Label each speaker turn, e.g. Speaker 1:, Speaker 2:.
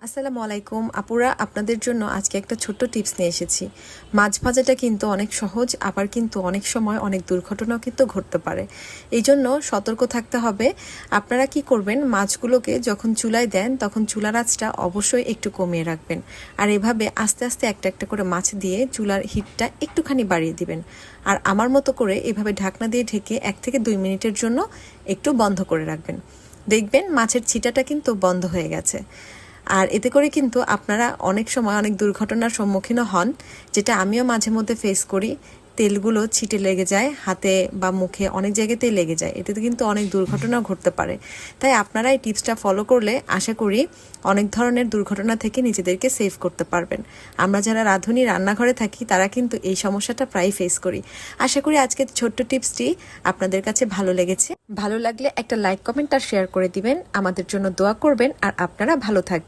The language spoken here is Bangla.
Speaker 1: আসসালামু আলাইকুম আপুরা, আপনাদের জন্য আজকে একটা ছোট্ট টিপস নিয়ে এসেছি। মাছ ভাজাটা কিন্তু অনেক সহজ, আবার কিন্তু অনেক সময় অনেক দুর্ঘটনাও কিন্তু ঘটতে পারে। এই জন্য সতর্ক থাকতে হবে। আপনারা কি করবেন, মাছগুলোকে যখন চুলায় দেন তখন চুলার আঁচটা অবশ্যই একটু কমিয়ে রাখবেন। আর এভাবে আস্তে আস্তে একটা একটা করে মাছ দিয়ে চুলার হিটটা একটুখানি বাড়িয়ে দিবেন। আর আমার মতো করে এভাবে ঢাকনা দিয়ে ঢেকে 1 থেকে 2 মিনিটের জন্য একটু বন্ধ করে রাখবেন। দেখবেন মাছের ছিটাটা কিন্তু বন্ধ হয়ে গেছে। আর এতে করে কিন্তু আপনারা অনেক সময় অনেক দুর্ঘটনার সম্মুখীনও হন, যেটা আমিও মাঝে মধ্যে ফেস করি। তেলগুলো ছিটে লেগে যায় হাতে বা মুখে, অনেক জায়গাতেই লেগে যায়। এতে কিন্তু অনেক দুর্ঘটনাও ঘটতে পারে। তাই আপনারা এই টিপসটা ফলো করলে আশা করি অনেক ধরনের দুর্ঘটনা থেকে নিজেদেরকে সেভ করতে পারবেন। আমরা যারা রাঁধুনি রান্নাঘরে থাকি তারা কিন্তু এই সমস্যাটা প্রায় ফেস করি। আশা করি আজকের ছোট্ট টিপসটি আপনাদের কাছে ভালো লেগেছে। ভালো লাগলে একটা লাইক, কমেন্ট আর শেয়ার করে দিবেন। আমাদের জন্য দোয়া করবেন। আর আপনারা ভালো থাকবেন।